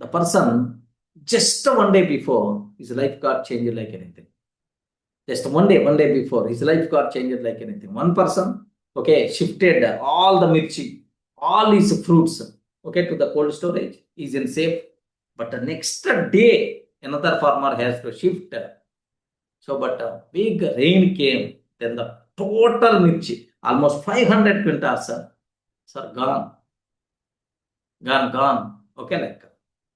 The person just one day before, his life got changed like anything. Just one day before, his life got changed like anything. One person, okay, shifted all the mirchi, all his fruits, okay, to the cold storage. He's in safe. But the next day, another farmer has to shift. So, but a big rain came. Then the total mirchi, almost 500 quintals, sir, gone. Okay, like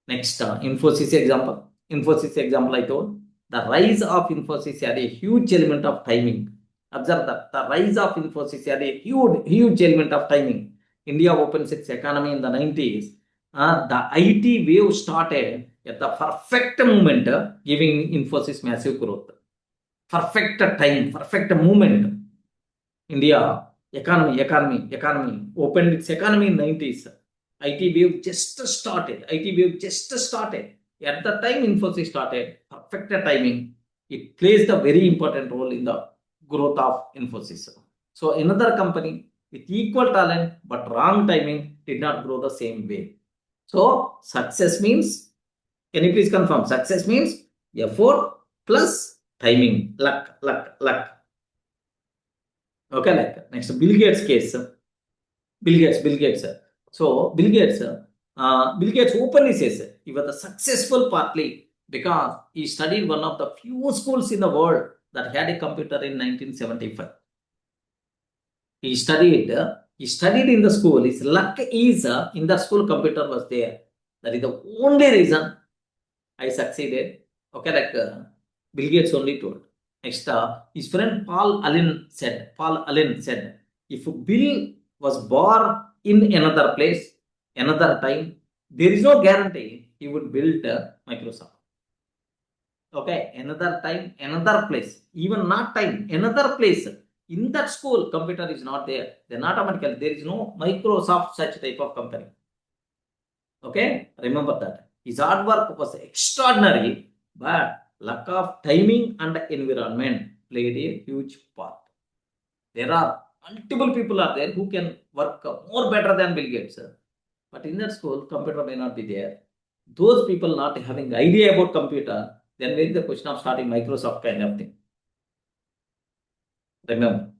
next Infosys example. Infosys example I told. The rise of Infosys had a huge element of timing. Observe that the rise of Infosys had a huge element of timing. India opens its economy in the 90s. The IT wave started at the perfect moment, giving Infosys massive growth. Perfect time, perfect moment. India economy opened its economy in 90s. IT wave just started. At the time Infosys started, perfect timing. It plays the very important role in the growth of Infosys. So another company with equal talent but wrong timing did not grow the same way. So success means, can you please confirm? Success means effort plus timing, luck. Okay, like next, Bill Gates case. Bill Gates. So Bill Gates openly says he was successful partly because he studied one of the few schools in the world that had a computer in 1975. He studied in the school. His luck is in the school computer was there. That is the only reason I succeeded. Okay, like Bill Gates only told. Next, his friend Paul Allen said, if Bill was born in another place, another time, there is no guarantee he would build Microsoft. Okay, another time, another place, even not time, another place. In that school, computer is not there. Then automatically there is no Microsoft such type of company. Okay, remember that. His hard work was extraordinary, but lack of timing and environment played a huge part. There are multiple people are there who can work more better than Bill Gates. But in that school, computer may not be there. Those people not having idea about computer, then where is the question of starting Microsoft kind of thing. Remember,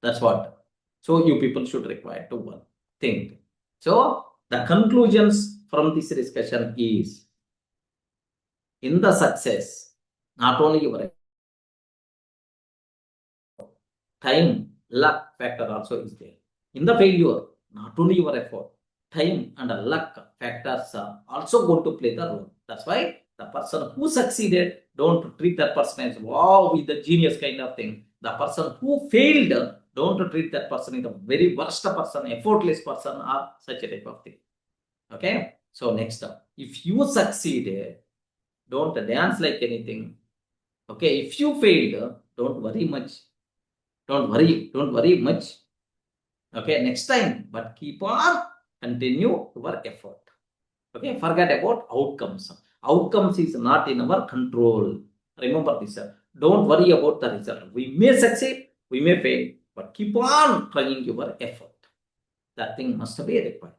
that's what. So you people should require to think. So the conclusions from this discussion is, in the success, not only your time, luck factor also is there. In the failure, not only your effort, time and luck factors are also going to play the role. That's why the person who succeeded, don't treat that person as wow, with the genius kind of thing. The person who failed, don't treat that person as the very worst person, effortless person, or such a type of thing. Okay, so next up, if you succeeded, don't dance like anything. Okay, if you failed, don't worry much. Don't worry much. Okay, next time, but keep on continue your effort. Okay, forget about outcomes. Outcomes is not in our control. Remember this. Don't worry about the result. We may succeed, we may fail, but keep on trying your effort. That thing must be required.